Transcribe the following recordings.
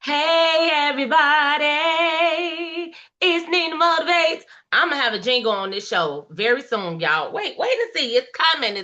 Hey everybody, it's Nina Motivates. I'm gonna have a jingle on this show very soon, y'all. Wait and see. It's coming,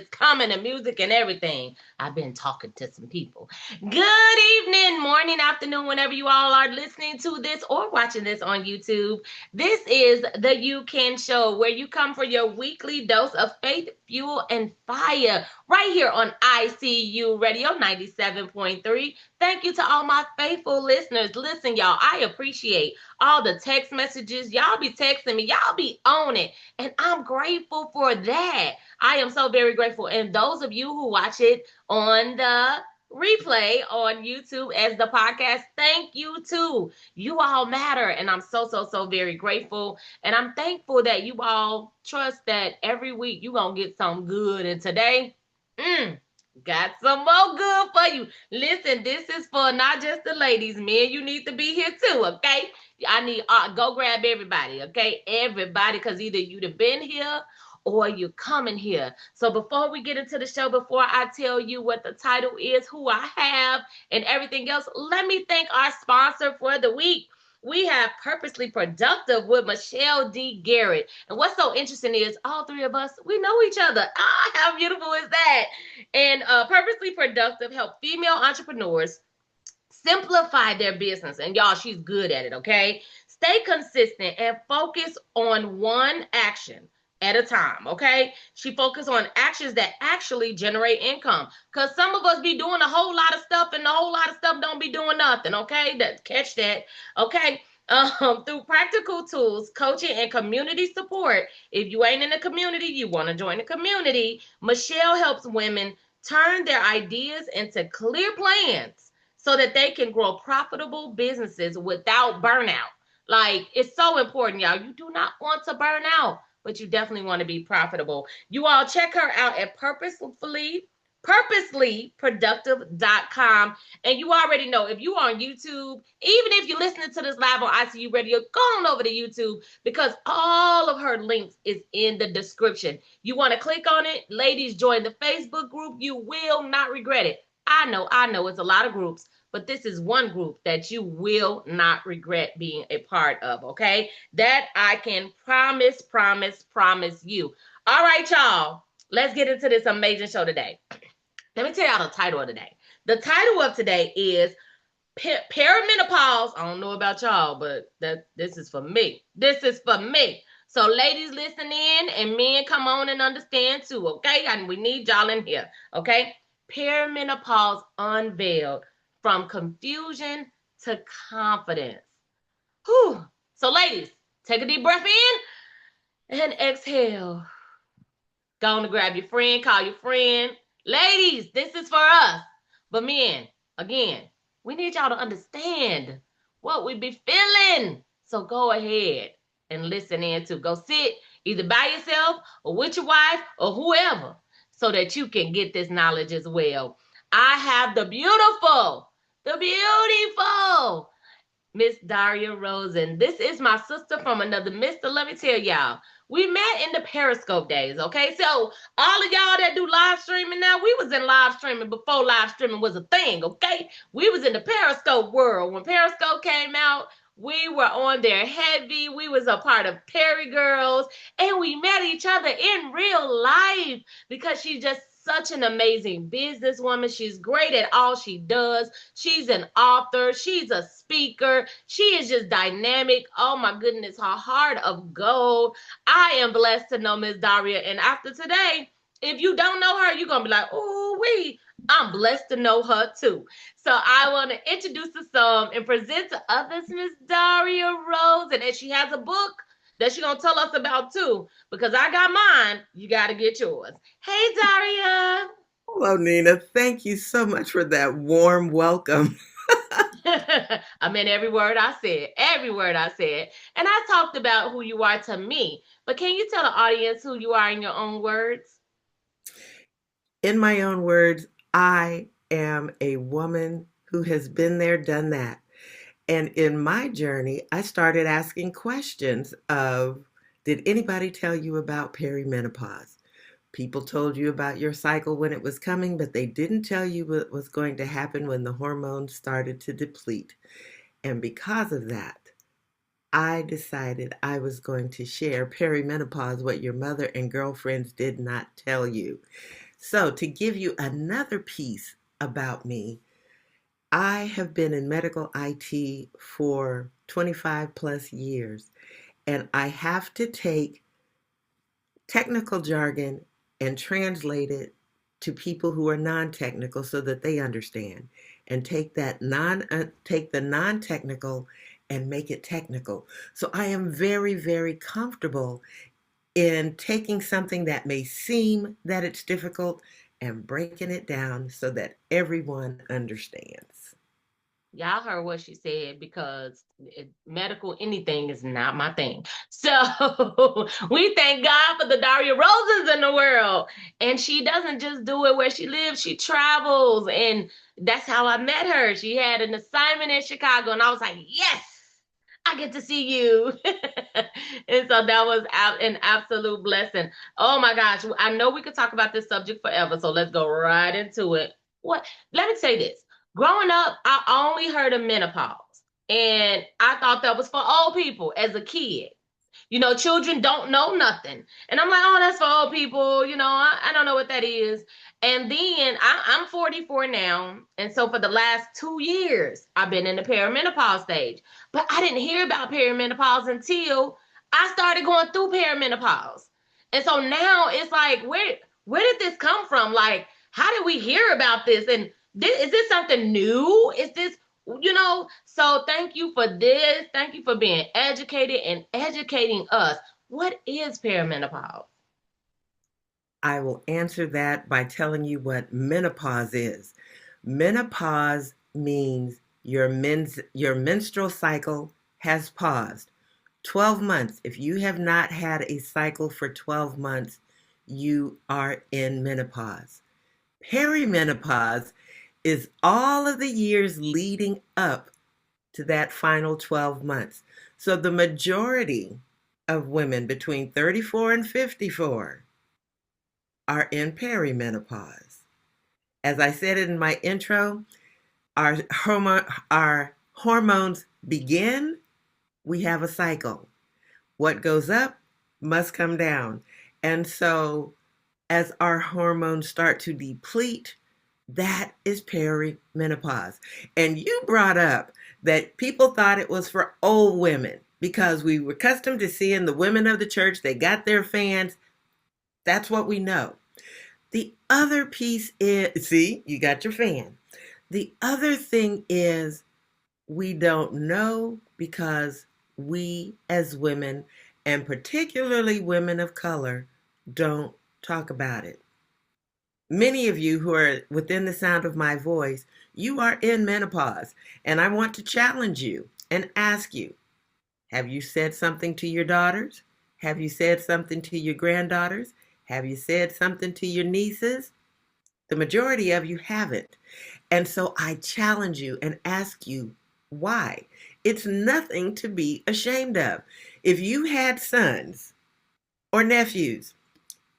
the music and everything. I've been talking to some people. Good evening, morning, afternoon, whenever you all are listening to this or watching this on YouTube. This is the You Can Show, where you come for your weekly dose of faith, fuel, and fire right here on ICU Radio 97.3. Thank you to all my faithful listeners. Listen, y'all, I appreciate all the text messages. Y'all be texting me. Y'all be on it. And I'm grateful for that. I am so very grateful. And those of you who watch it on the replay on YouTube as the podcast, thank you too. You all matter. And I'm so very grateful. And I'm thankful that you all trust that every week you're going to get something good. And today, got some more good for you. Listen, this is for not just the ladies, men. You need to be here too, okay? I need go grab everybody, okay? Everybody, because either you'd have been here or you're coming here. So before we get into the show, before I tell you what the title is, who I have, and everything else, let me thank our sponsor for the week. We have Purposely Productive with Michelle D. Garrett. And what's so interesting is all three of us, we know each other. How beautiful is that? And Purposely Productive help female entrepreneurs simplify their business. And y'all, she's good at it, okay? Stay consistent and focus on one action at a time, okay? She focused on actions that actually generate income. Because some of us be doing a whole lot of stuff and a whole lot of stuff don't be doing nothing, okay? Catch that, okay? Through practical tools, coaching, and community support. If you ain't in the community, you want to join the community, Michelle helps women turn their ideas into clear plans so that they can grow profitable businesses without burnout. Like, it's so important, y'all. You do not want to burn out, but you definitely want to be profitable. You all check her out at purposelyproductive.com. And you already know, if you are on YouTube, even if you're listening to this live on ICU Radio, go on over to YouTube because all of her links is in the description. You want to click on it? Ladies, join the Facebook group. You will not regret it. I know it's a lot of groups, but this is one group that you will not regret being a part of, okay? That I can promise you. All right, y'all, let's get into this amazing show today. Let me tell y'all the title of today. The title of today is Perimenopause. I don't know about y'all, but this is for me. This is for me. So ladies, listen in, and men, come on and understand too, okay? And we need y'all in here, okay? Perimenopause Unveiled, from confusion to confidence. Whew. So ladies, take a deep breath in and exhale. Go on to grab your friend, call your friend. Ladies, this is for us. But men, again, we need y'all to understand what we be feeling. So go ahead and listen in to. Go sit either by yourself or with your wife or whoever so that you can get this knowledge as well. I have the beautiful Miss Daria Rosen. This is my sister from another mister. Let me tell y'all, we met in the Periscope days, okay? So all of y'all that do live streaming now, we was in live streaming before live streaming was a thing, okay? We was in the Periscope world. When Periscope came out, we were on there heavy. We was a part of Perry Girls, and we met each other in real life because she's just such an amazing businesswoman. She's great at all she does. She's an author. She's a speaker. She is just dynamic. Oh my goodness, her heart of gold. I am blessed to know Miss Daria. And after today, if you don't know her, you're going to be like, ooh, I'm blessed to know her too. So I want to introduce to some and present to others Miss Daria Rosen. And she has a book that she's going to tell us about too. Because I got mine, you got to get yours. Hey, Daria. Hello, Nina. Thank you so much for that warm welcome. I meant every word I said. And I talked about who you are to me. But can you tell the audience who you are in your own words? In my own words, I am a woman who has been there, done that. And in my journey, I started asking questions of, did anybody tell you about perimenopause? People told you about your cycle when it was coming, but they didn't tell you what was going to happen when the hormones started to deplete. And because of that, I decided I was going to share perimenopause, what your mother and girlfriends did not tell you. So, to give you another piece about me, I have been in medical IT for 25 plus years, and I have to take technical jargon and translate it to people who are non-technical so that they understand, and take the non-technical and make it technical. So I am very, very comfortable in taking something that may seem that it's difficult and breaking it down so that everyone understands. Y'all heard what she said, because medical anything is not my thing. So we thank God for the Daria Rosens in the world. And she doesn't just do it where she lives, she travels. And that's how I met her. She had an assignment in Chicago, and I was like, yes, I get to see you. And so that was an absolute blessing. Oh my gosh. I know we could talk about this subject forever. So let's go right into it. What? Let me say this. Growing up, I only heard of menopause, and I thought that was for old people as a kid. Children don't know nothing. And I'm like, oh, that's for old people. I don't know what that is. And then I'm 44 now. And so for the last 2 years, I've been in the perimenopause stage. But I didn't hear about perimenopause until I started going through perimenopause. And so now it's like, where did this come from? Like, how did we hear about this? And is this something new? Is this so thank you for this. Thank you for being educated and educating us. What is perimenopause? I will answer that by telling you what menopause is. Menopause means your menstrual cycle has paused. 12 months. If you have not had a cycle for 12 months, you are in menopause. Perimenopause is all of the years leading up to that final 12 months. So the majority of women between 34 and 54 are in perimenopause. As I said in my intro, our hormones begin, we have a cycle. What goes up must come down. And so as our hormones start to deplete, that is perimenopause. And you brought up that people thought it was for old women because we were accustomed to seeing the women of the church, they got their fans. That's what we know. The other piece is, see, you got your fan. The other thing is we don't know because we as women, and particularly women of color, don't talk about it. Many of you who are within the sound of my voice, you are in menopause, and I want to challenge you and ask you, have you said something to your daughters? Have you said something to your granddaughters? Have you said something to your nieces? The majority of you haven't. And so I challenge you and ask you why. It's nothing to be ashamed of. If you had sons or nephews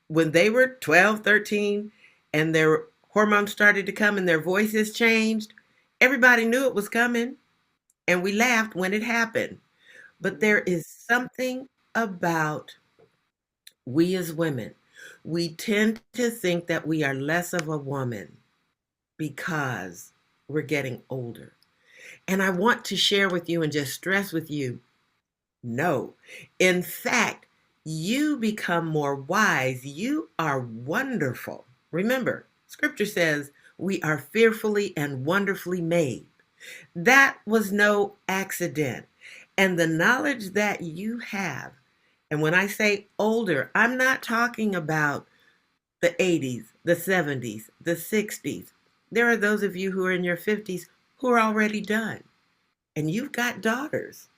when they were 12, 13, and their hormones started to come and their voices changed, everybody knew it was coming, and we laughed when it happened. But there is something about we as women, we tend to think that we are less of a woman because we're getting older. And I want to share with you and just stress with you, no. In fact, you become more wise. You are wonderful. Remember, scripture says we are fearfully and wonderfully made. That was no accident. And the knowledge that you have, and when I say older, I'm not talking about the 80s, the 70s, the 60s. There are those of you who are in your 50s who are already done. And you've got daughters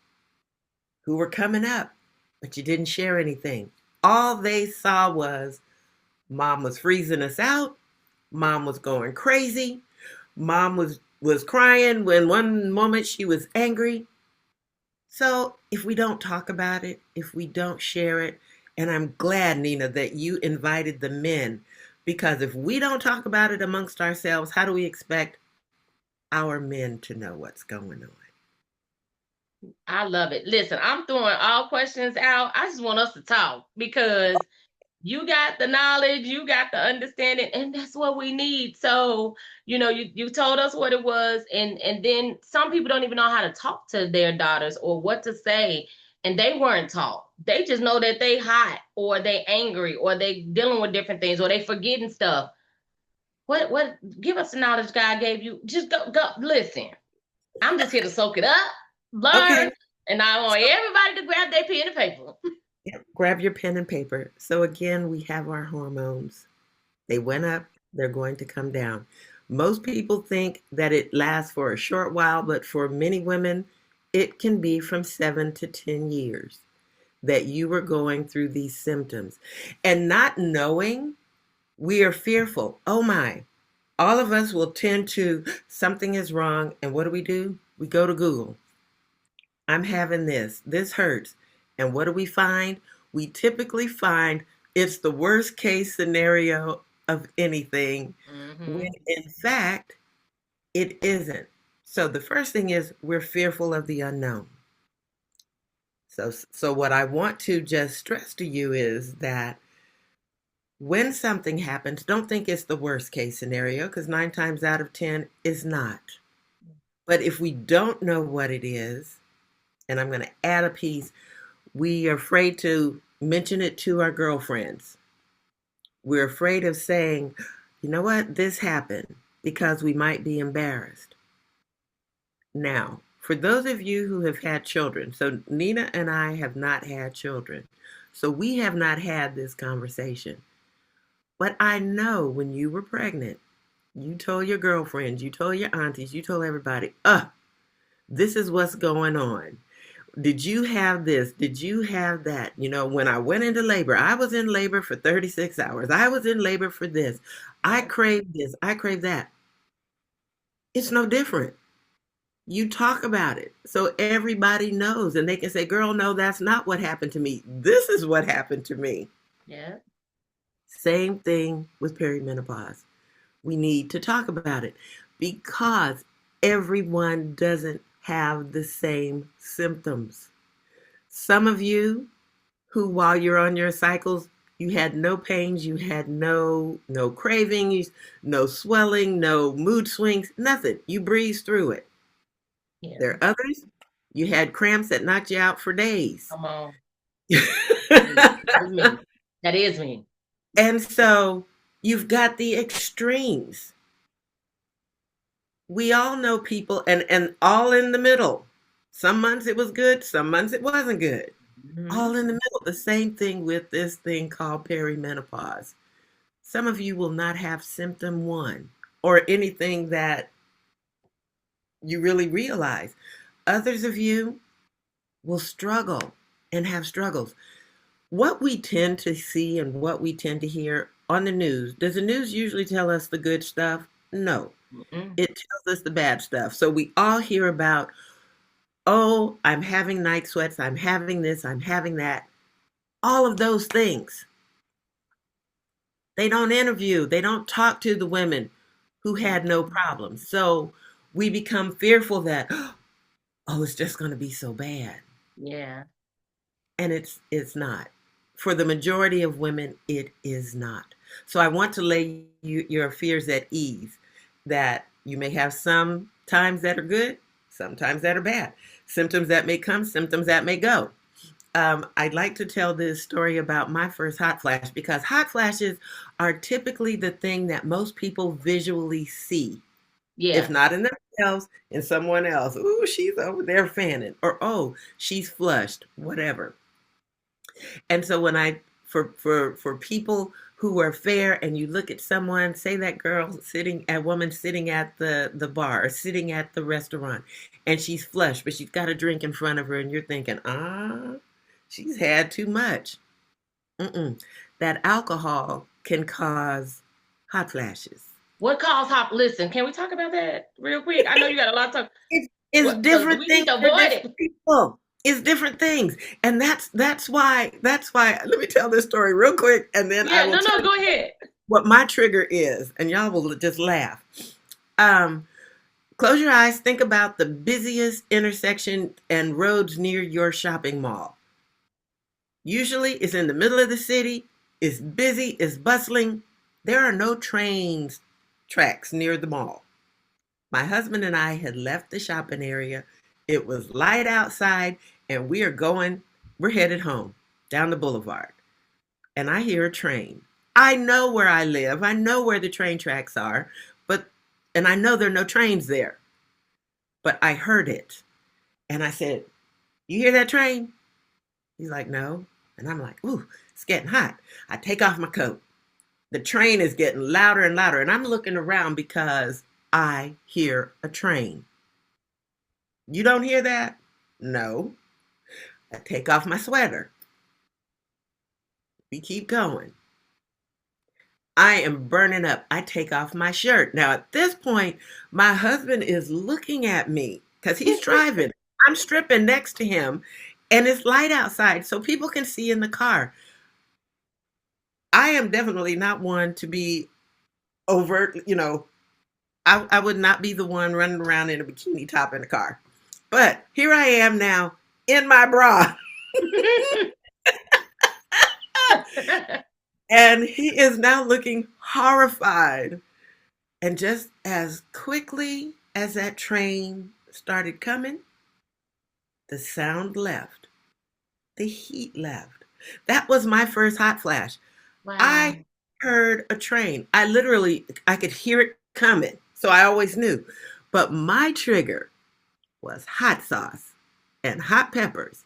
who were coming up, but you didn't share anything. All they saw was mom was freezing us out, mom was going crazy, mom was crying when one moment she was angry. So if we don't talk about it, if we don't share it, and I'm glad, Nina, that you invited the men, because if we don't talk about it amongst ourselves, how do we expect our men to know what's going on? I love it. Listen, I'm throwing all questions out. I just want us to talk because you got the knowledge, you got the understanding, and that's what we need. So, you told us what it was, and then some people don't even know how to talk to their daughters or what to say, and they weren't taught. They just know that they hot or they angry or they dealing with different things or they forgetting stuff. What give us the knowledge God gave you. Just go listen. I'm just here to soak it up, Okay, learn, and I want everybody to grab their pen and paper. yeah, grab your pen and paper. So again, we have our hormones. They went up, they're going to come down. Most people think that it lasts for a short while, but for many women, it can be from 7 to 10 years that you were going through these symptoms. And not knowing, we are fearful. Oh my, all of us will tend to, something is wrong. And what do? We go to Google. I'm having this. This hurts. And what do we find? We typically find it's the worst case scenario of anything, when Mm-hmm. in fact, it isn't. So the first thing is we're fearful of the unknown. So what I want to just stress to you is that when something happens, don't think it's the worst case scenario, because 9 times out of 10 is not. But if we don't know what it is, and I'm going to add a piece, we are afraid to mention it to our girlfriends. We're afraid of saying, you know what, this happened, because we might be embarrassed. Now, for those of you who have had children, so Nina and I have not had children, so we have not had this conversation. But I know when you were pregnant, you told your girlfriends, you told your aunties, you told everybody, this is what's going on. Did you have this? Did you have that? When I went into labor, I was in labor for 36 hours. I was in labor for this. I Yeah. crave this. I crave that. It's no different. You talk about it so everybody knows and they can say, girl, no, that's not what happened to me. This is what happened to me. Yeah. Same thing with perimenopause. We need to talk about it because everyone doesn't have the same symptoms. Some of you who, while you're on your cycles, you had no pains, you had no cravings, no swelling, no mood swings, nothing. You breezed through it. Yeah. There are others, you had cramps that knocked you out for days. Come on. That is me. That is me. And so you've got the extremes. We all know people, and all in the middle. Some months it was good, some months it wasn't good. Mm-hmm. All in the middle. The same thing with this thing called perimenopause. Some of you will not have symptom one or anything that you really realize. Others of you will struggle and have struggles. What we tend to see and what we tend to hear on the news, does the news usually tell us the good stuff? No, Mm-hmm. it tells us the bad stuff. So we all hear about, oh, I'm having night sweats, I'm having this, I'm having that. All of those things. They don't interview, they don't talk to the women who had no problems. So we become fearful that, oh, it's just going to be so bad. Yeah. And it's not. For the majority of women, it is not. So I want to lay your fears at ease that you may have some times that are good, sometimes that are bad, symptoms that may come, symptoms that may go. I'd like to tell this story about my first hot flash because hot flashes are typically the thing that most people visually see, if Yeah. not in themselves, in someone else. Ooh, she's over there fanning, or oh, she's flushed, whatever. And so when I for people who are fair and you look at someone, say that girl sitting a woman sitting at the bar or sitting at the restaurant and she's flushed, but she's got a drink in front of her and you're thinking, she's had too much. Mm-mm. That alcohol can cause hot flashes. What caused hop? Listen, can we talk about that real quick? I know you got a lot to talk. It's What? Because different we need things to for avoid it. different people. It's different things. And that's why let me tell this story real quick and then I Yeah. will No. tell No. you Go ahead. what my trigger is and y'all will just laugh. Um Close your eyes, think about the busiest intersection and roads near your shopping mall. Usually it's in the middle of the city, it's busy, it's bustling. There are no trains tracks near the mall. My husband and I had left the shopping area. It was light outside, and we're headed home down the boulevard. And I hear a train. I know where I live, I know where the train tracks are, but, and I know there are no trains there, but I heard it. And I said, "You hear that train?" He's like, "No." And I'm like, "Ooh, it's getting hot." I take off my coat. The train is getting louder and louder, and I'm looking around because I hear a train. You don't hear that? No. I take off my sweater. We keep going. I am burning up. I take off my shirt. Now, at this point, my husband is looking at me because he's driving. I'm stripping next to him, and it's light outside, so people can see in the car. I am definitely not one to be overt, I would not be the one running around in a bikini top in the car. But here I am now in my bra. And he is now looking horrified. And just as quickly as that train started coming, the sound left, the heat left. That was my first hot flash. I Wow. heard a train. I could hear it coming. So I always knew. But my trigger was hot sauce and hot peppers.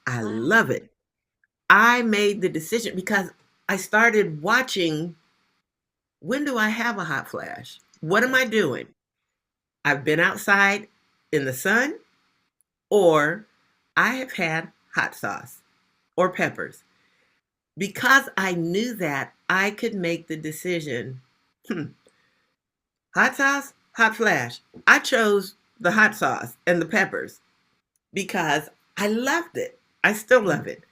I Wow. love it. I made the decision because I started watching, when do I have a hot flash? What am I doing? I've been outside in the sun, or I have had hot sauce or peppers. Because I knew that, I could make the decision, hot sauce, hot flash. I chose the hot sauce and the peppers because I loved it. I still love it.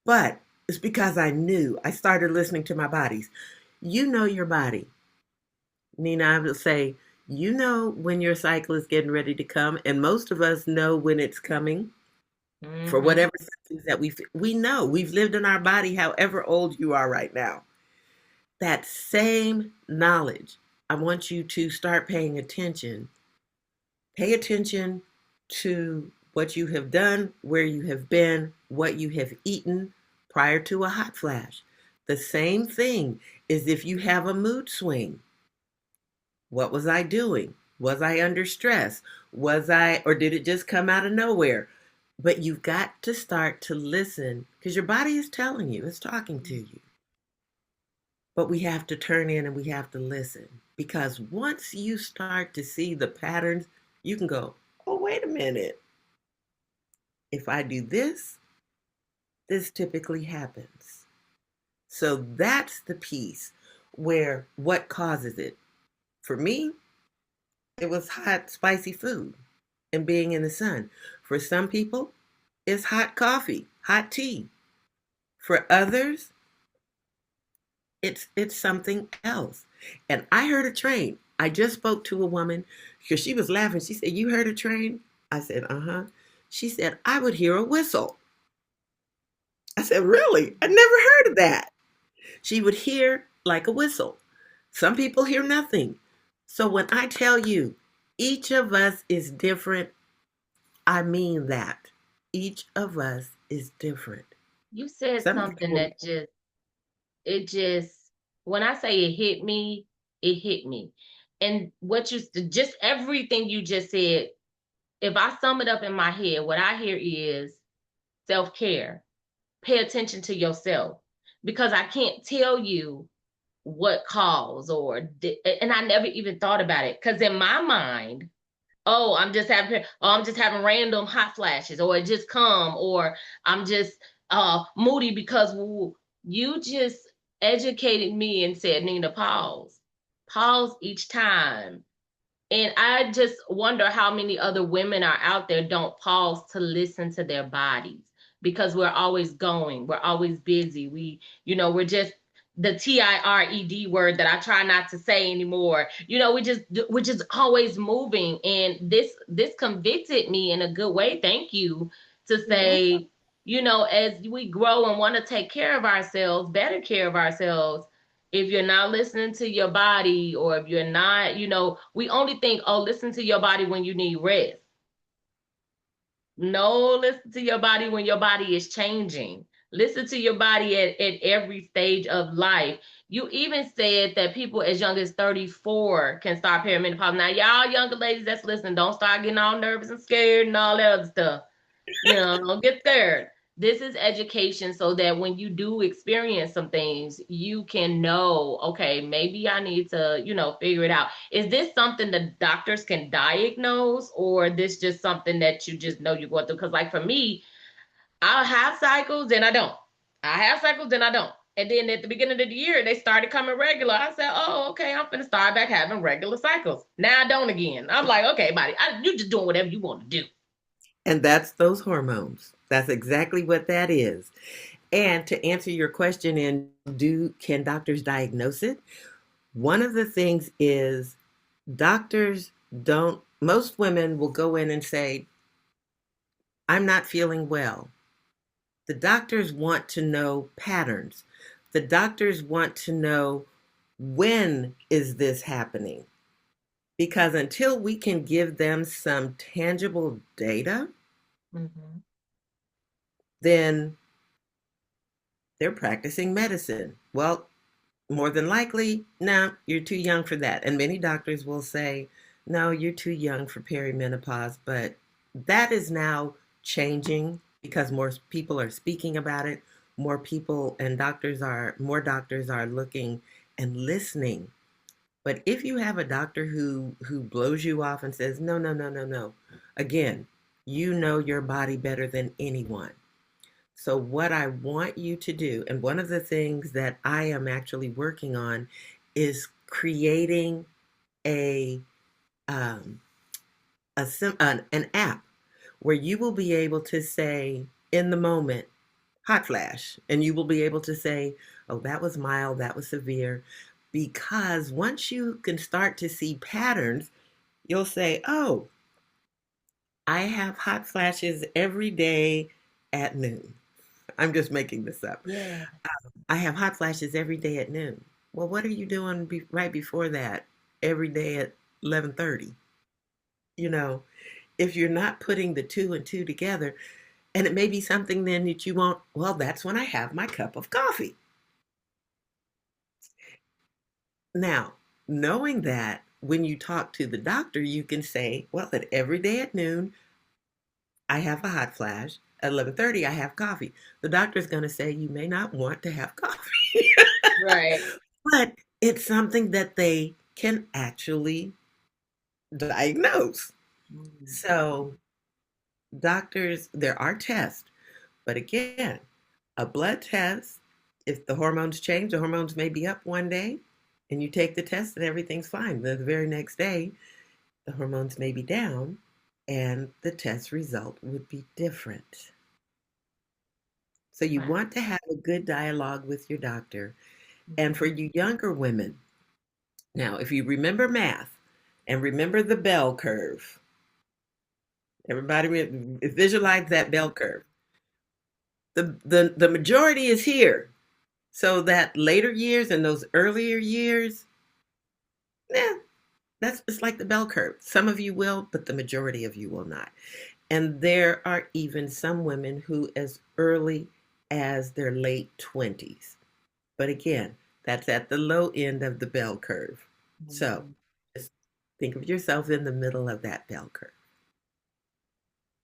But it's because I knew. I started listening to my bodies. You know your body. Nina, I will say, you know when your cycle is getting ready to come, and most of us know when it's coming for Mm-hmm. whatever symptoms that we know. We've lived in our body however old you are right now. That same knowledge, I want you to start paying attention. Pay attention to what you have done, where you have been, what you have eaten prior to a hot flash. The same thing is if you have a mood swing. What was I doing? Was I under stress? Or did it just come out of nowhere? But you've got to start to listen because your body is telling you, it's talking to you. But we have to turn in and we have to listen because once you start to see the patterns, you can go, "Oh, wait a minute. If I do this, this typically happens." So that's the piece where what causes it. For me, it was hot, spicy food and being in the sun. For some people, it's hot coffee, hot tea. For others, it's something else. And I heard a train. I just spoke to a woman because she was laughing. She said, "You heard a train?" I said, "Uh-huh." She said, "I would hear a whistle." I said, "Really? I never heard of that." She would hear like a whistle. Some people hear nothing. So when I tell you each of us is different, I mean that. Each of us is different. You said Some something people, that it just, when I say it hit me, it hit me. And what you, just everything you just said, if I sum it up in my head, what I hear is self care. Pay attention to yourself because I can't tell you what caused and I never even thought about it because in my mind, I'm just having random hot flashes, or it just come, or I'm just moody because you just educated me and said, Nina, pause. Pause each time. And I just wonder how many other women are out there don't pause to listen to their bodies because we're always going, we're always busy. We're just the TIRED word that I try not to say anymore. You know, we're just always moving, and this convicted me in a good way. Thank you to You're welcome. say, you know, as we grow and want to take care of ourselves, better care of ourselves. If you're not listening to your body, or if you're not, you know, we only think, oh, listen to your body when you need rest. No, listen to your body when your body is changing. Listen to your body at every stage of life. You even said that people as young as 34 can start perimenopause. Now, y'all younger ladies that's listening, don't start getting all nervous and scared and all that other stuff. You know, don't get scared. This is education so that when you do experience some things, you can know, okay, maybe I need to, you know, figure it out. Is this something the doctors can diagnose, or this just something that you just know you're going through? Because, like for me, I'll have cycles and I don't. I have cycles and I don't. And then at the beginning of the year, they started coming regular. I said, oh, okay, I'm going to start back having regular cycles. Now I don't again. I'm like, okay, body, you just doing whatever you want to do. And that's those hormones. That's exactly what that is. And to answer your question in do can doctors diagnose it? One of the things is doctors don't most women will go in and say, I'm not feeling well. The doctors want to know patterns. The doctors want to know when is this happening? Because until we can give them some tangible data, Mm-hmm. then they're practicing medicine. Well, more than likely, no, you're too young for that. And many doctors will say, no, you're too young for perimenopause. But that is now changing because more people are speaking about it. More people and more doctors are looking and listening. But if you have a doctor who blows you off and says, no, no, no, no, no, again, you know your body better than anyone. So, what I want you to do, and one of the things that I am actually working on, is creating a um, an app where you will be able to say in the moment, hot flash, and you will be able to say, oh, that was mild, that was severe, because once you can start to see patterns, you'll say, oh, I have hot flashes every day at noon. I'm just making this up. Yeah. I have hot flashes every day at noon. Well, what are you doing right before that every day at 11:30? You know, if you're not putting the two and two together, and it may be something then that you want, well, that's when I have my cup of coffee. Now, knowing that when you talk to the doctor, you can say, well, that every day at noon, I have a hot flash. At 11:30, I have coffee. The doctor's going to say you may not want to have coffee. Right. But it's something that they can actually diagnose. So, doctors, there are tests, but again, a blood test, if the hormones change, the hormones may be up one day, and you take the test and everything's fine. The very next day, the hormones may be down, and the test result would be different. So, you Wow. want to have a good dialogue with your doctor. And for you younger women, now, if you remember math and remember the bell curve, everybody visualize that bell curve. The majority is here. So that later years and those earlier years, yeah, that's it's like the bell curve. Some of you will, but the majority of you will not. And there are even some women who as early as their late 20s. But again, that's at the low end of the bell curve. So Mhm. just think of yourself in the middle of that bell curve.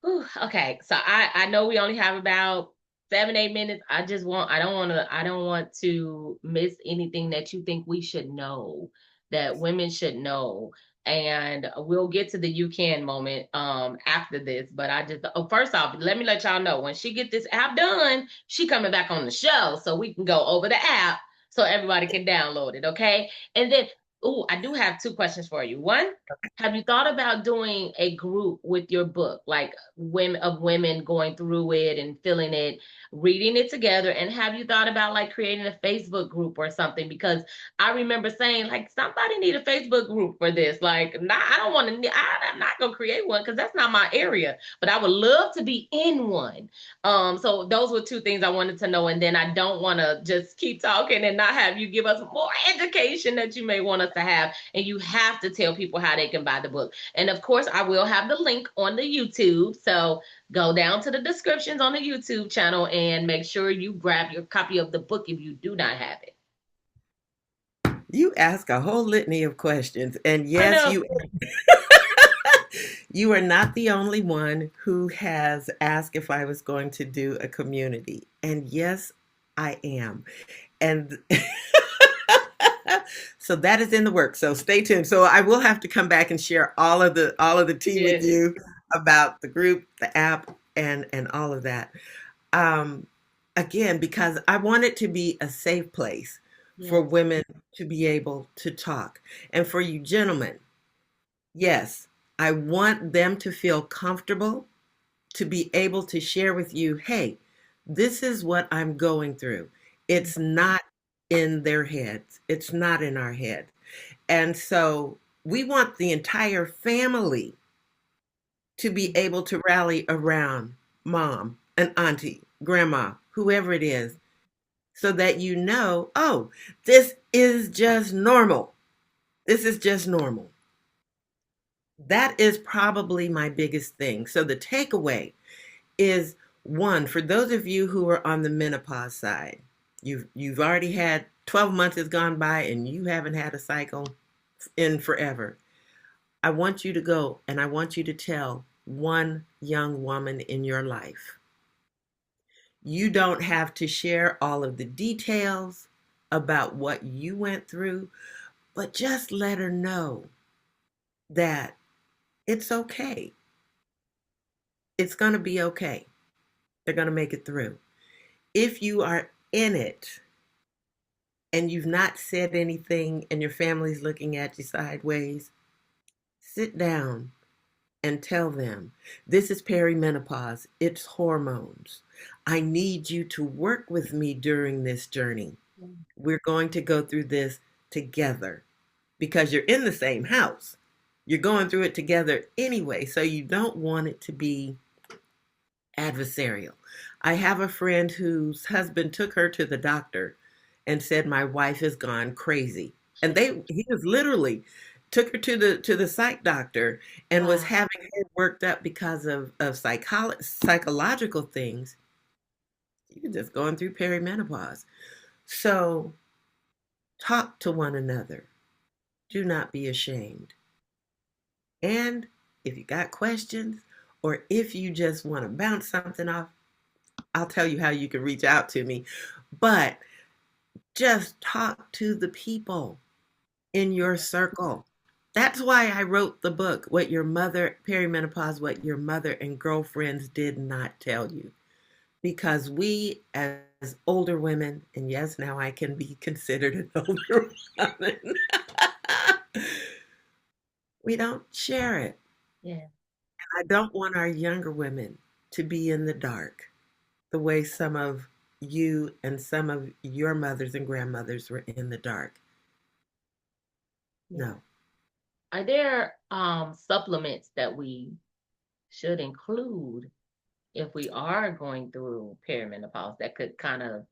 Whew, okay, so I know we only have about 7 8 minutes. I don't want to miss anything that you think we should know, that women should know. And we'll get to the you can moment after this. But I just first off, let me let y'all know when she get this app done, she coming back on the show so we can go over the app so everybody can download it. Okay. And then Oh, I do have two questions for you. One, have you thought about doing a group with your book, like women going through it and feeling it, reading it together? And have you thought about like creating a Facebook group or something? Because I remember saying like somebody need a Facebook group for this. Like, nah, I don't want to. I'm not gonna create one because that's not my area. But I would love to be in one. So those were two things I wanted to know. And then I don't want to just keep talking and not have you give us more education that you may want us to have. And you have to tell people how they can buy the book. And of course, I will have the link on the YouTube. So go down to the descriptions on the YouTube channel and make sure you grab your copy of the book if you do not have it. You ask a whole litany of questions, and I yes, know. you are not the only one who has asked if I was going to do a community. And yes, I am. And so that is in the works. So stay tuned. So I will have to come back and share all of the tea with Yes. you about the group, the app, and all of that. Um, Again, because I want it to be a safe place for Yes. women to be able to talk, and for you gentlemen, yes, I want them to feel comfortable to be able to share with you, hey, this is what I'm going through. It's not in their heads, it's not in our head. And so we want the entire family to be able to rally around mom and auntie, grandma, whoever it is, so that you know, oh, this is just normal. This is just normal. That is probably my biggest thing. So the takeaway is one, for those of you who are on the menopause side, you've already had 12 months has gone by and you haven't had a cycle in forever. I want you to go and I want you to tell one young woman in your life. You don't have to share all of the details about what you went through, but just let her know that it's okay. It's going to be okay. They're going to make it through. If you are in it and you've not said anything and your family's looking at you sideways, sit down and tell them, this is perimenopause, it's hormones. I need you to work with me during this journey. We're going to go through this together because you're in the same house. You're going through it together anyway, so you don't want it to be adversarial. I have a friend whose husband took her to the doctor and said my wife has gone crazy. And he was literally took her to the psych doctor and was Wow. having her worked up because of psychological things. You're just going through perimenopause. So talk to one another. Do not be ashamed. And if you got questions or if you just want to bounce something off, I'll tell you how you can reach out to me. But just talk to the people in your circle. That's why I wrote the book, What Your Mother, Perimenopause, What Your Mother and Girlfriends Did Not Tell You. Because we, as older women, and yes, now I can be considered an older woman, we don't share it. Yeah. I don't want our younger women to be in the dark the way some of you and some of your mothers and grandmothers were in the dark. Yeah. No. Are there supplements that we should include if we are going through perimenopause that could kind of,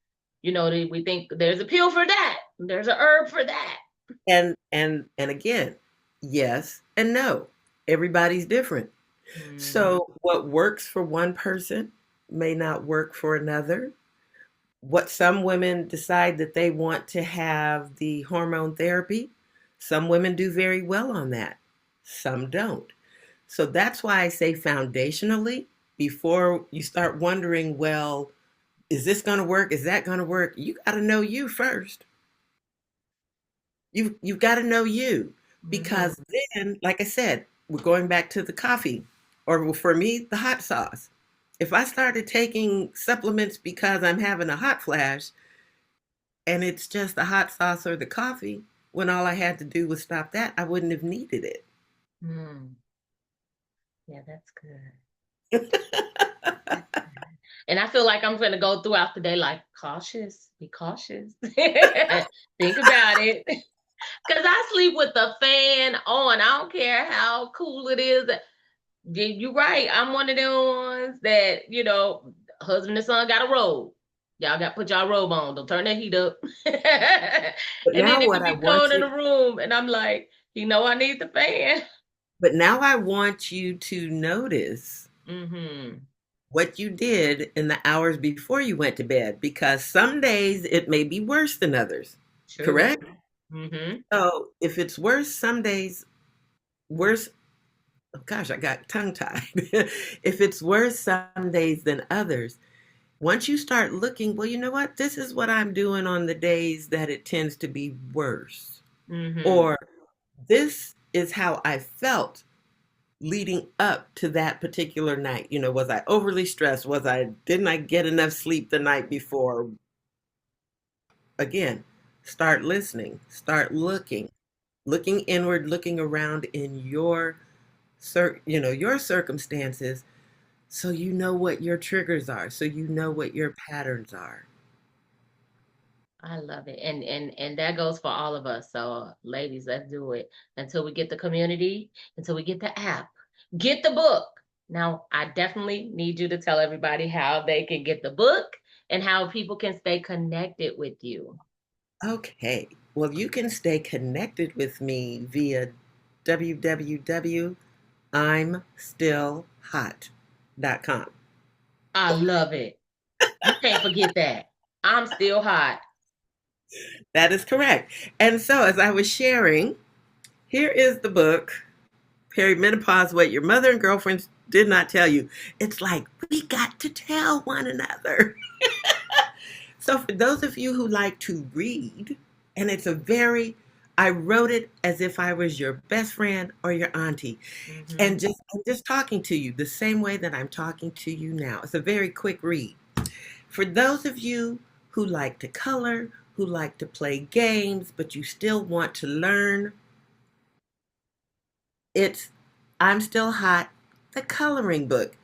we think there's a pill for that, there's a herb for that. And again, yes and no. Everybody's different. Mm, So what works for one person may not work for another. What some women decide that they want to have the hormone therapy, some women do very well on that. Some don't. So that's why I say foundationally, before you start wondering, well, is this going to work? Is that going to work? You got to know you first. You've got to know you mhm. because then, like I said, we're going back to the coffee, or for me, the hot sauce. If I started taking supplements because I'm having a hot flash and it's just the hot sauce or the coffee, when all I had to do was stop that, I wouldn't have needed it. Mm, yeah, that's good. That's good. And I feel like I'm going to go throughout the day like cautious, be cautious. Think about it. Because I sleep with the fan on. I don't care how cool it is. You're right. I'm one of them ones that, husband and son got a robe. Y'all got to put y'all robe on. Don't turn that heat up. But And then now it what could I be cold want in you the room. And I'm like, I need the fan. but now I want you to notice Mm-hmm. what you did in the hours before you went to bed because some days it may be worse than others. True. Correct? Mm-hmm. So if it's worse some days, worse, oh gosh, I got tongue tied. If it's worse some days than others, once you start looking, well, you know what? This is what I'm doing on the days that it tends to be worse. Mm-hmm. Or this is how I felt leading up to that particular night. Was I overly stressed? Didn't I get enough sleep the night before? Again, start listening, start looking inward, looking around in your circumstances, so you know what your triggers are, so you know what your patterns are. I love it. And that goes for all of us. So ladies, let's do it until we get the community, until we get the app, get the book. Now, I definitely need you to tell everybody how they can get the book and how people can stay connected with you. Okay. Well, you can stay connected with me via www.imstillhot.com. I love it. You can't forget that. I'm still hot. That is correct. And so, as I was sharing, here is the book, Perimenopause, What Your Mother and Girlfriends Did Not Tell You. It's like, we got to tell one another. So, for those of you who like to read, and I wrote it as if I was your best friend or your auntie, Mm-hmm. and just talking to you the same way that I'm talking to you now. It's a very quick read. For those of you who like to color, who like to play games, but you still want to learn, it's I'm Still Hot, the coloring book.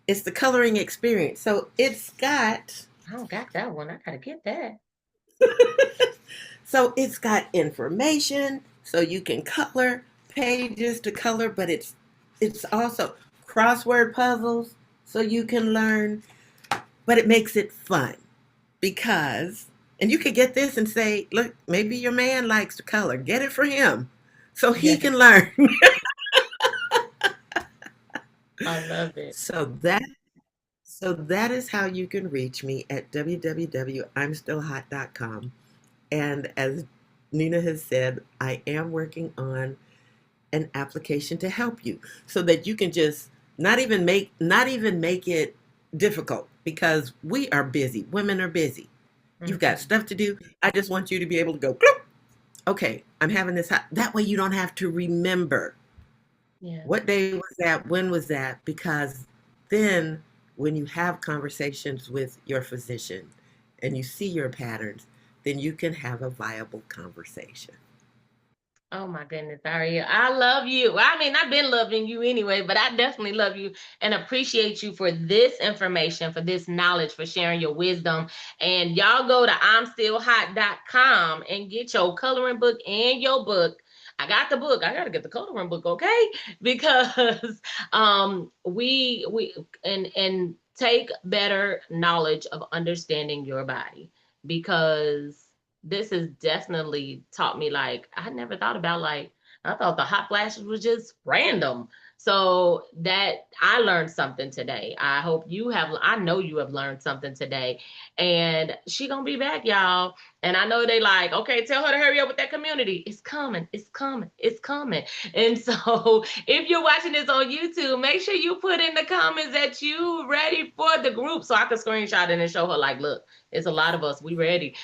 It's the coloring experience. So it's got I don't got that one. I gotta get that. it's got information so you can color, pages to color, but it's also crossword puzzles so you can learn, but it makes it fun because and you could get this and say, look, maybe your man likes to color. Get it for him so he Yes, can learn. I love it. so that So that is how you can reach me at www.imstillhot.com. And as Nina has said, I am working on an application to help you so that you can just not even make it difficult because we are busy. Women are busy. You've got Mm-hmm. stuff to do. I just want you to be able to go, okay, I'm having this. That way you don't have to remember Yeah. what day was that? When was that? Because then when you have conversations with your physician and you see your patterns, then you can have a viable conversation. Oh my goodness, Daria. I love you. I mean, I've been loving you anyway, but I definitely love you and appreciate you for this information, for this knowledge, for sharing your wisdom. And y'all go to imstillhot.com and get your coloring book and your book. I got the book. I gotta get the coloring book, okay? Because we and take better knowledge of understanding your body because this has definitely taught me like I never thought about like I thought the hot flashes was just random. So that I learned something today. I hope you have I know you have learned something today. And she gonna be back, y'all. And I know they like, okay, tell her to hurry up with that community. It's coming, it's coming, it's coming. And so if you're watching this on YouTube, make sure you put in the comments that you ready for the group so I can screenshot it and show her like, look, it's a lot of us. We ready.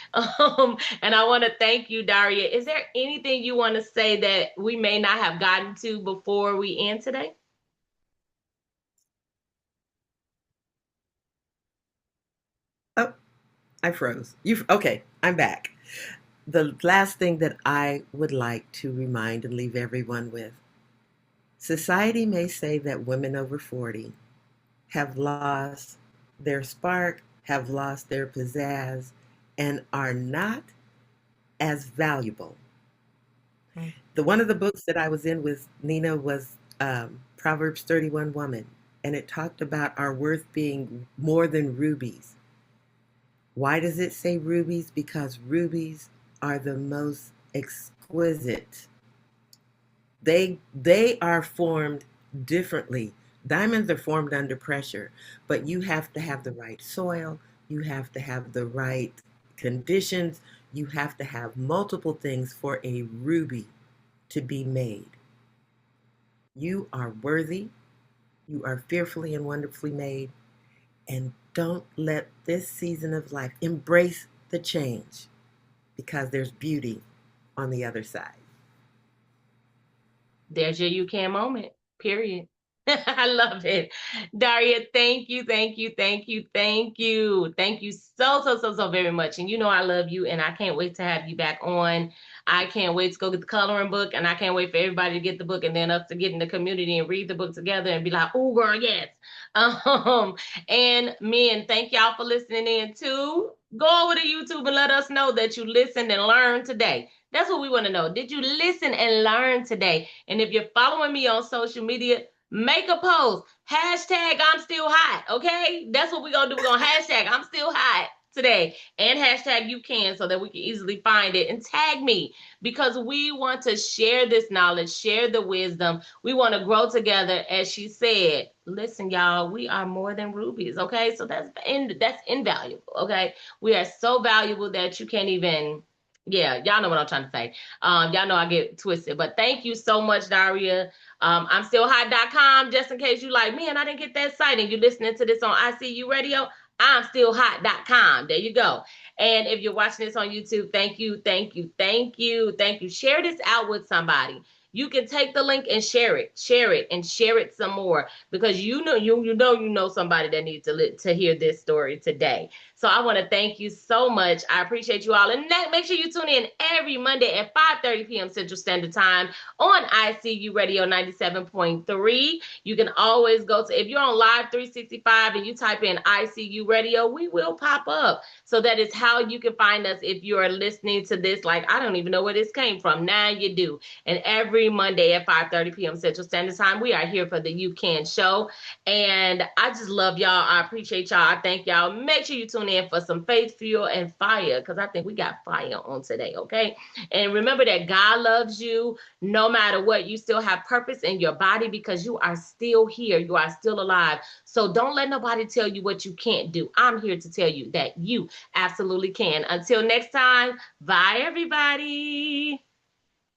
And I want to thank you, Daria. Is there anything you want to say that we may not have gotten to before we end today? Oh, I froze. Okay, I'm back. The last thing that I would like to remind and leave everyone with, society may say that women over 40 have lost their spark, have lost their pizzazz, and are not as valuable. One of the books that I was in with Nina was Proverbs 31 Woman, and it talked about our worth being more than rubies. Why does it say rubies? Because rubies are the most exquisite. They are formed differently. Diamonds are formed under pressure, but you have to have the right soil, you have to have the right conditions, you have to have multiple things for a ruby to be made. You are worthy, you are fearfully and wonderfully made, and don't let this season of life embrace the change because there's beauty on the other side. There's your you can moment, period. I love it. Daria, thank you, thank you, thank you, thank you. Thank you so, so, so, so very much. And you know I love you and I can't wait to have you back on. I can't wait to go get the coloring book and I can't wait for everybody to get the book and then us to get in the community and read the book together and be like, oh girl, yes. Um, and men, thank y'all for listening in too. Go over to YouTube and let us know that you listened and learned today. That's what we want to know. Did you listen and learn today? And if you're following me on social media, make a post. Hashtag I'm still hot. Okay? That's what we're going to do. We're going to hashtag I'm still hot today and hashtag you can so that we can easily find it and tag me because we want to share this knowledge, share the wisdom. We want to grow together. As she said, listen, y'all, we are more than rubies. Okay? So that's invaluable. Okay? We are so valuable that you can't even, yeah, y'all know what I'm trying to say. Y'all know I get twisted, but thank you so much, Daria. I'm still hot.com, just in case you like, man, I didn't get that site and you're listening to this on ICU radio. I'm still hot.com. There you go. And if you're watching this on YouTube, thank you, thank you, thank you, thank you. Share this out with somebody. You can take the link and share it, and share it some more because you know somebody that needs to hear this story today. So I want to thank you so much. I appreciate you all. And make sure you tune in every Monday at 5:30 p.m. Central Standard Time on ICU Radio 97.3. You can always go to, if you're on Live 365 and you type in ICU Radio, we will pop up. So that is how you can find us if you are listening to this. Like, I don't even know where this came from. Now you do. And every Monday at 5:30 p.m. Central Standard Time, we are here for the You Can Show. And I just love y'all. I appreciate y'all. I thank y'all. Make sure you tune in for some faith, fuel, and fire because I think we got fire on today, okay? And remember that God loves you no matter what. You still have purpose in your body because you are still here. You are still alive. So don't let nobody tell you what you can't do. I'm here to tell you that you absolutely can. Until next time, bye, everybody.